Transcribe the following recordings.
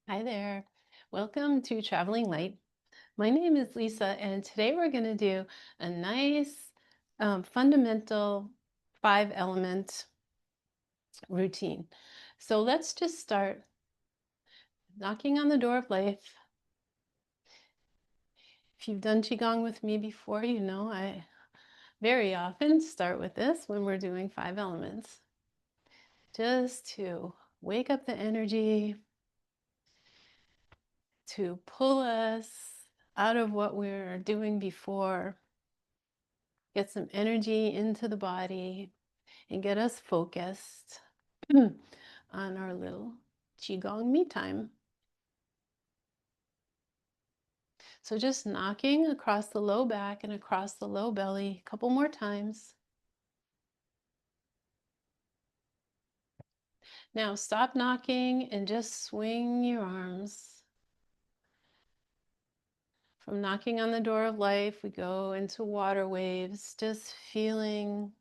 Hi there. Welcome to Traveling Light. My name is Lisa, and today we're going to do a nice fundamental 5 element routine. So let's just start knocking on the door of life. If you've done Qigong with me before, you know I very often start with this when we're doing 5 elements, just to wake up the energy, to pull us out of what we were doing before, get some energy into the body, and get us focused on our little Qigong me time. So just knocking across the low back and across the low belly a couple more times. Now stop knocking and just swing your arms. From knocking on the door of life, we go into water waves, just feeling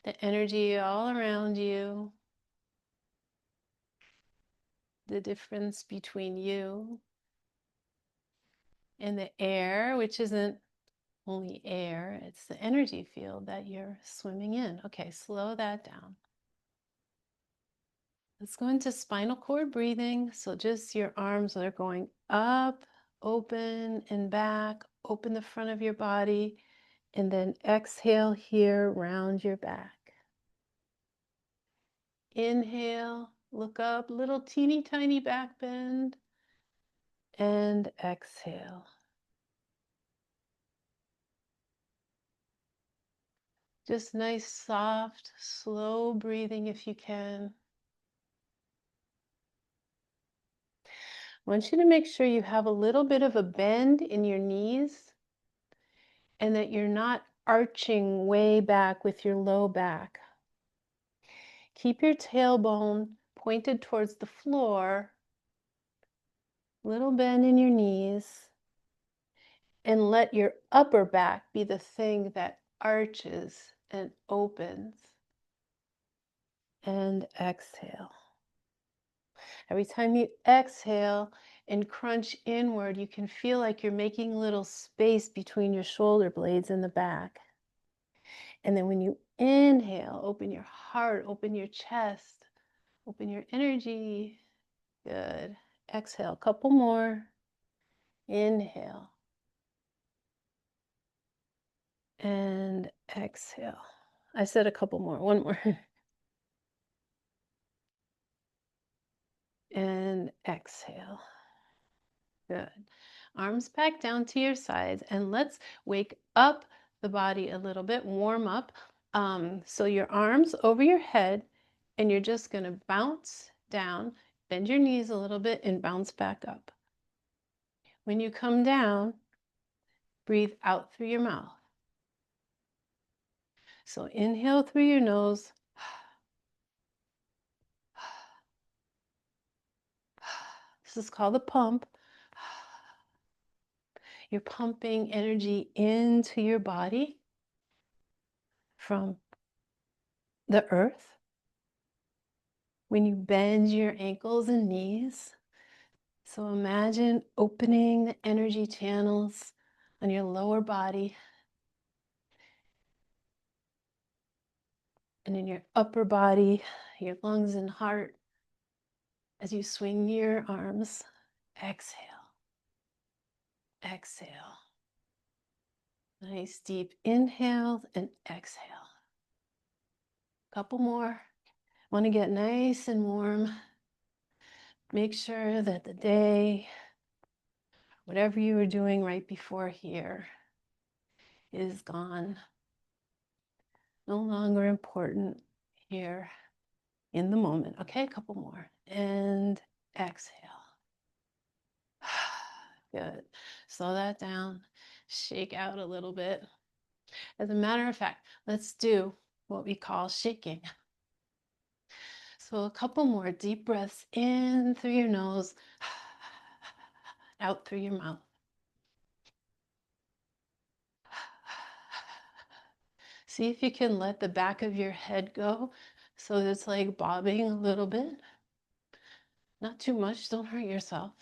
the energy all around you, the difference between you and the air, which isn't only air, it's the energy field that you're swimming in. Okay, slow that down. Let's go into spinal cord breathing. So just your arms are going up, open and back, open the front of your body, and then exhale here, round your back. Inhale, look up, little teeny tiny back bend, and exhale. Just nice, soft, slow breathing if you can. I want you to make sure you have a little bit of a bend in your knees and that you're not arching way back with your low back. Keep your tailbone pointed towards the floor, little bend in your knees, and let your upper back be the thing that arches and opens. And exhale. Every time you exhale and crunch inward, you can feel like you're making a little space between your shoulder blades in the back. And then when you inhale, open your heart, open your chest, open your energy. Good. Exhale, a couple more. Inhale. And exhale. I said a couple more. One more. And exhale. Good. Arms back down to your sides, and let's wake up the body a little bit, warm up. So your arms over your head, and you're just going to bounce down, bend your knees a little bit, and bounce back up. When you come down, breathe out through your mouth. So inhale through your nose. This is called the pump. You're pumping energy into your body from the earth. When you bend your ankles and knees, so imagine opening the energy channels on your lower body and in your upper body, your lungs and heart, as you swing your arms. Exhale, exhale. Nice deep inhale and exhale. Couple more. Want to get nice and warm. Make sure that the day, whatever you were doing right before here, is gone. No longer important here in the moment. Okay, a couple more. And exhale. Good. Slow that down. Shake out a little bit. As a matter of fact, let's do what we call shaking. So a couple more deep breaths in through your nose, out through your mouth. See if you can let the back of your head go so it's like bobbing a little bit. Not too much, don't hurt yourself.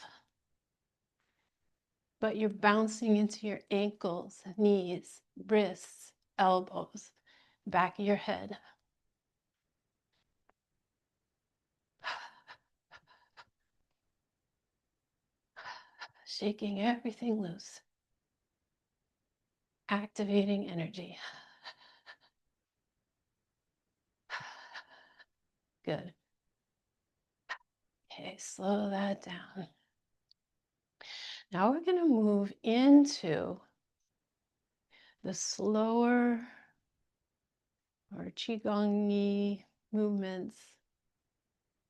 But you're bouncing into your ankles, knees, wrists, elbows, back of your head. Shaking everything loose. Activating energy. Good. Okay, slow that down. Now we're going to move into the slower or Qigong movements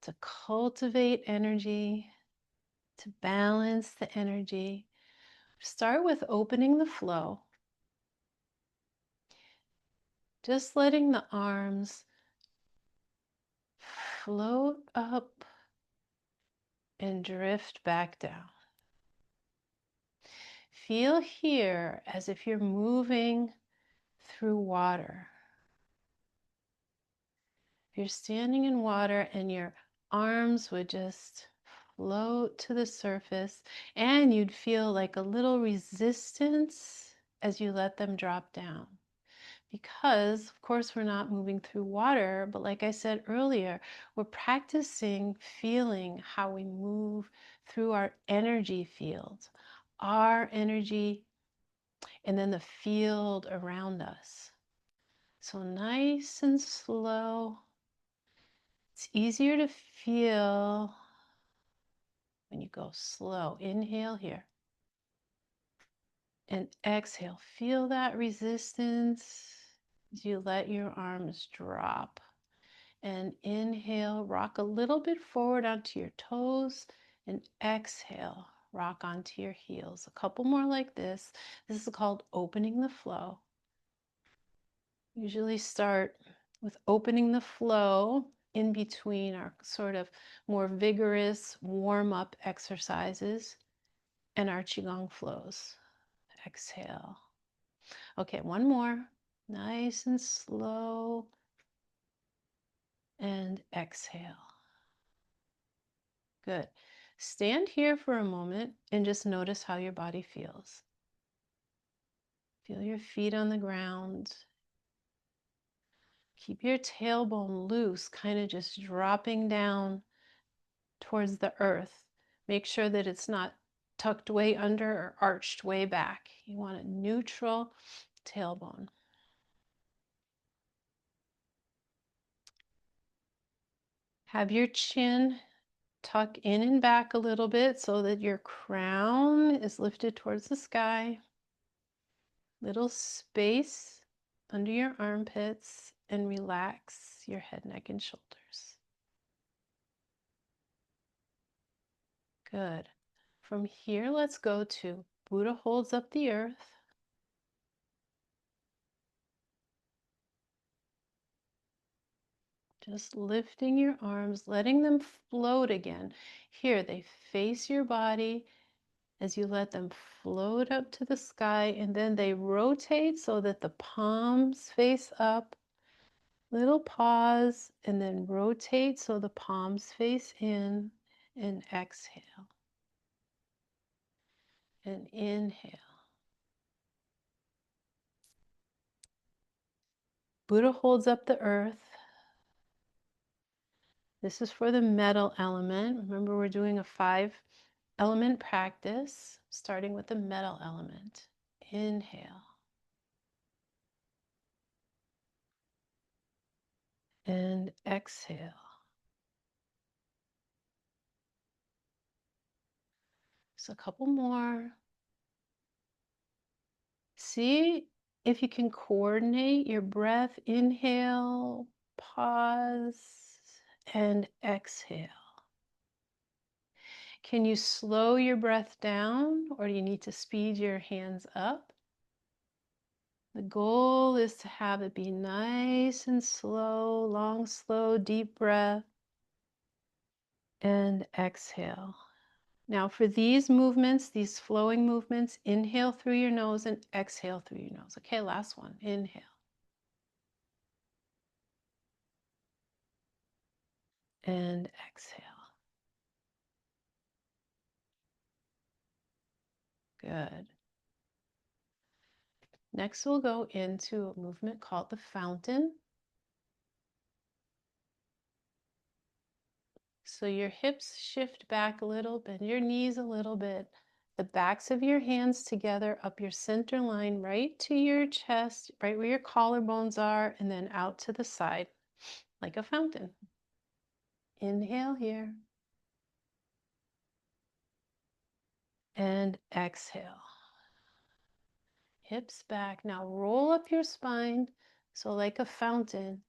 to cultivate energy, to balance the energy. Start with opening the flow. Just letting the arms float up and drift back down. Feel here as if you're moving through water. If you're standing in water and your arms would just float to the surface, and you'd feel like a little resistance as you let them drop down. Because, of course, we're not moving through water, but like I said earlier, we're practicing feeling how we move through our energy fields, our energy, and then the field around us. So nice and slow. It's easier to feel when you go slow. Inhale here. And exhale. Feel that resistance as you let your arms drop. And inhale, rock a little bit forward onto your toes. And exhale, rock onto your heels. A couple more like this. This is called opening the flow. Usually start with opening the flow in between our sort of more vigorous warm-up exercises and our Qigong flows. Exhale. Okay, one more. Nice and slow. And exhale. Good. Stand here for a moment and just notice how your body feels. Feel your feet on the ground. Keep your tailbone loose, kind of just dropping down towards the earth. Make sure that it's not tucked way under or arched way back. You want a neutral tailbone. Have your chin tuck in and back a little bit so that your crown is lifted towards the sky. Little space under your armpits, and relax your head, neck, and shoulders. Good. From here, let's go to Buddha holds up the earth. Just lifting your arms, letting them float again. Here, they face your body as you let them float up to the sky, and then they rotate so that the palms face up. Little pause, and then rotate so the palms face in, and exhale. And inhale. Buddha holds up the earth. This is for the metal element. Remember, we're doing a 5-element practice, starting with the metal element. Inhale. And exhale. Just a couple more. See if you can coordinate your breath. Inhale, pause, and exhale. Can you slow your breath down, or do you need to speed your hands up? The goal is to have it be nice and slow, long, slow, deep breath, and exhale. Now for these movements, these flowing movements, inhale through your nose and exhale through your nose. Okay, last one. Inhale. And exhale. Good. Next, we'll go into a movement called the fountain. So your hips shift back a little, bend your knees a little bit. The backs of your hands together up your center line, right to your chest, right where your collarbones are, and then out to the side like a fountain. Inhale here. And exhale. Hips back. Now roll up your spine. So like a fountain,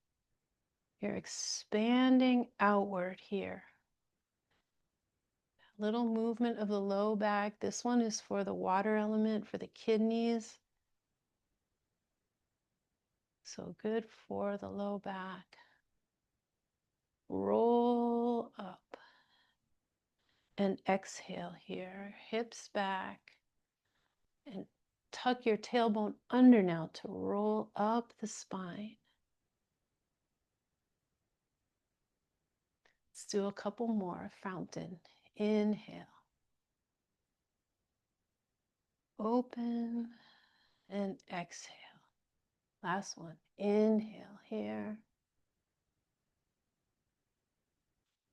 you're expanding outward here. Little movement of the low back. This one is for the water element, for the kidneys. So good for the low back. Roll up. And exhale here. Hips back. And tuck your tailbone under now to roll up the spine. Let's do a couple more. Fountain. Inhale. Open and exhale. Last one. Inhale here.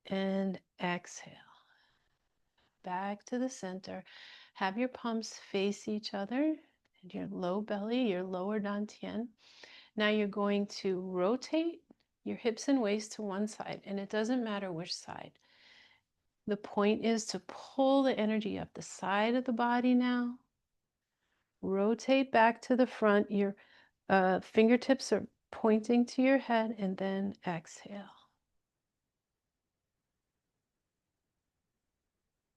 And exhale. Back to the center. Have your palms face each other and your low belly, your lower dantian. Now you're going to rotate your hips and waist to one side, and it doesn't matter which side. The point is to pull the energy up the side of the body now. Rotate back to the front. Your fingertips are pointing to your head, and then exhale.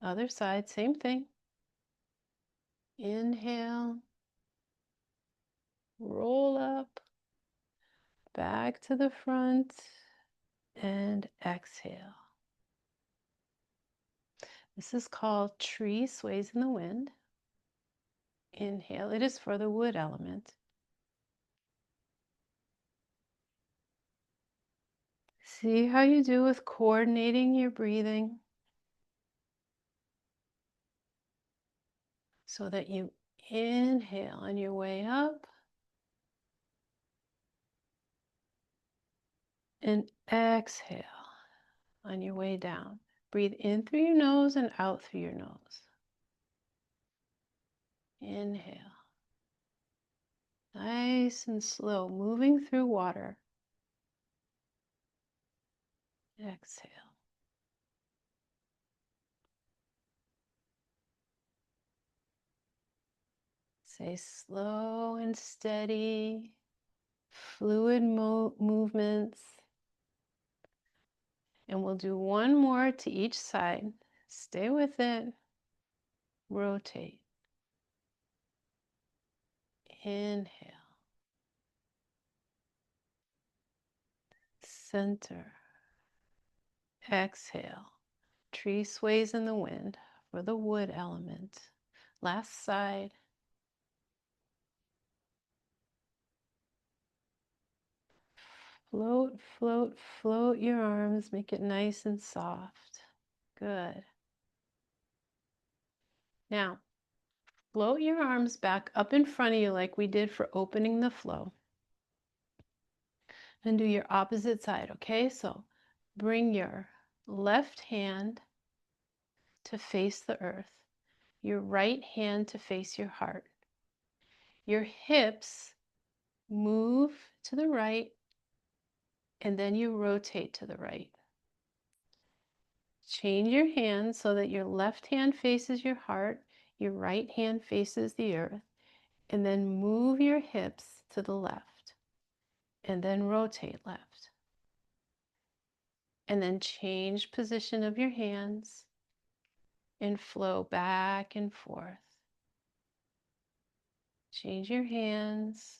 Other side, same thing. Inhale. Roll up. Back to the front. And exhale. This is called tree sways in the wind. Inhale. It is for the wood element. See how you do with coordinating your breathing so that you inhale on your way up and exhale on your way down. Breathe in through your nose and out through your nose. Inhale. Nice and slow, moving through water. Exhale. Say slow and steady, fluid movements. And we'll do one more to each side. Stay with it. Rotate. Inhale. Center. Exhale. Tree sways in the wind for the wood element. Last side. Float, float, float your arms. Make it nice and soft. Good. Now, float your arms back up in front of you like we did for opening the flow. And do your opposite side, okay? So bring your left hand to face the earth, your right hand to face your heart. Your hips move to the right, and then you rotate to the right. Change your hands so that your left hand faces your heart, your right hand faces the earth, and then move your hips to the left, and then rotate left. And then change position of your hands and flow back and forth. Change your hands,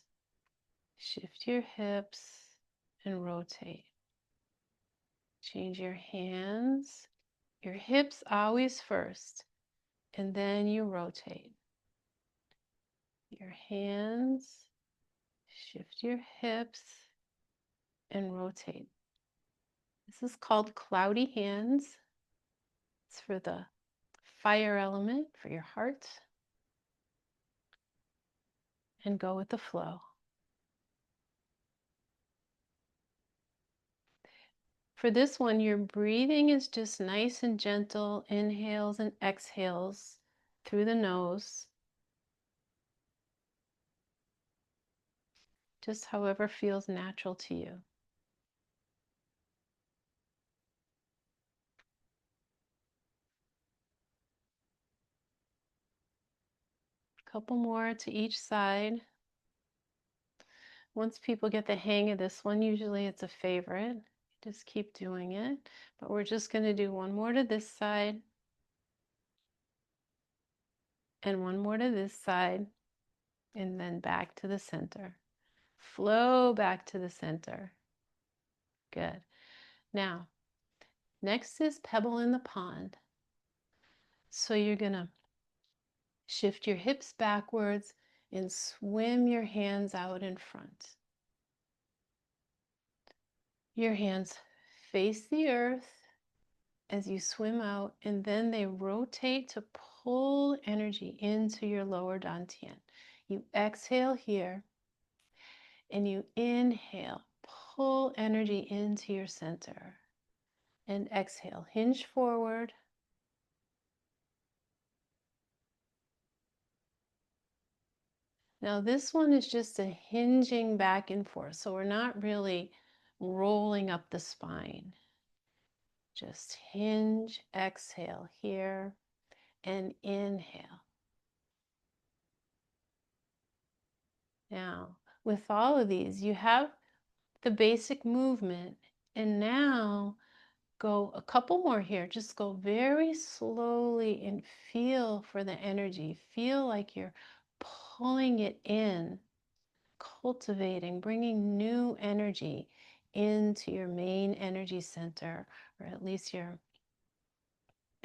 shift your hips, and rotate. Change your hands, your hips always first, and then you rotate. Your hands, shift your hips, and rotate. This is called cloudy hands. It's for the fire element, for your heart. and go with the flow. For this one, your breathing is just nice and gentle, inhales and exhales through the nose, just however feels natural to you. A couple more to each side. Once people get the hang of this one, usually it's a favorite. Just keep doing it. But we're just going to do one more to this side and one more to this side, and then back to the center. Flow back to the center. Good. Now, next is pebble in the pond. So you're going to shift your hips backwards and swim your hands out in front. Your hands face the earth as you swim out, and then they rotate to pull energy into your lower dantian. You exhale here, and you inhale, pull energy into your center, and exhale, hinge forward. Now this one is just a hinging back and forth, so we're not really rolling up the spine. Just hinge, exhale here, and inhale. Now, with all of these, you have the basic movement, and now go a couple more here. Just go very slowly and feel for the energy. Feel like you're pulling it in, cultivating, bringing new energy into your main energy center, or at least your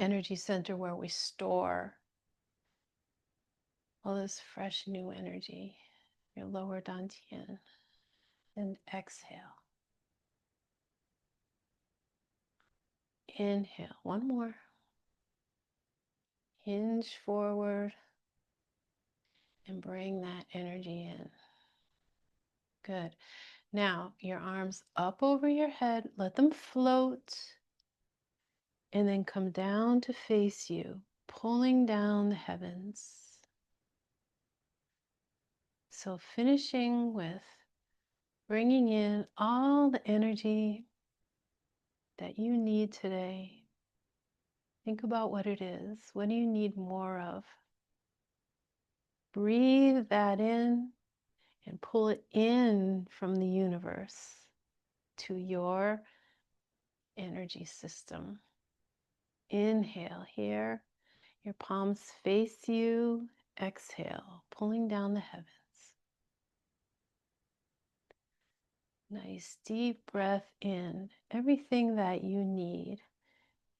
energy center where we store all this fresh new energy, your lower dantian. And exhale. Inhale, one more. Hinge forward and bring that energy in. Good. Now, your arms up over your head, let them float, and then come down to face you, pulling down the heavens. So finishing with bringing in all the energy that you need today. Think about what it is. What do you need more of? Breathe that in and pull it in from the universe to your energy system. Inhale here, your palms face you. Exhale, pulling down the heavens. Nice deep breath in, everything that you need,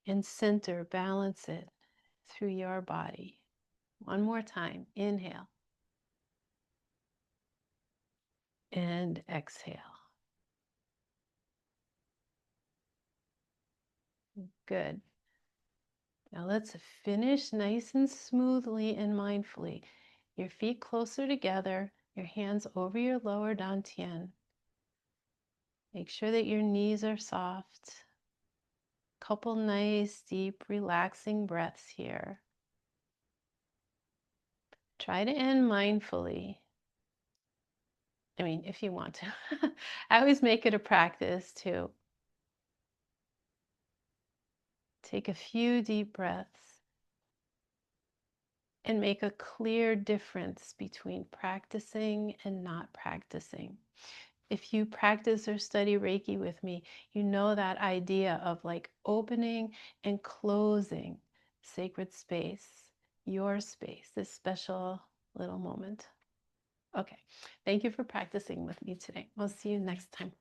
and center, balance it through your body. One more time, inhale and exhale. Good. Now let's finish nice and smoothly and mindfully. Your feet closer together, your hands over your lower dantian. Make sure that your knees are soft. Couple nice, deep, relaxing breaths here. Try to end mindfully. I mean, if you want to. I always make it a practice to take a few deep breaths and make a clear difference between practicing and not practicing. If you practice or study Reiki with me, you know that idea of like opening and closing sacred space, your space, this special little moment. Okay, thank you for practicing with me today. We'll see you next time.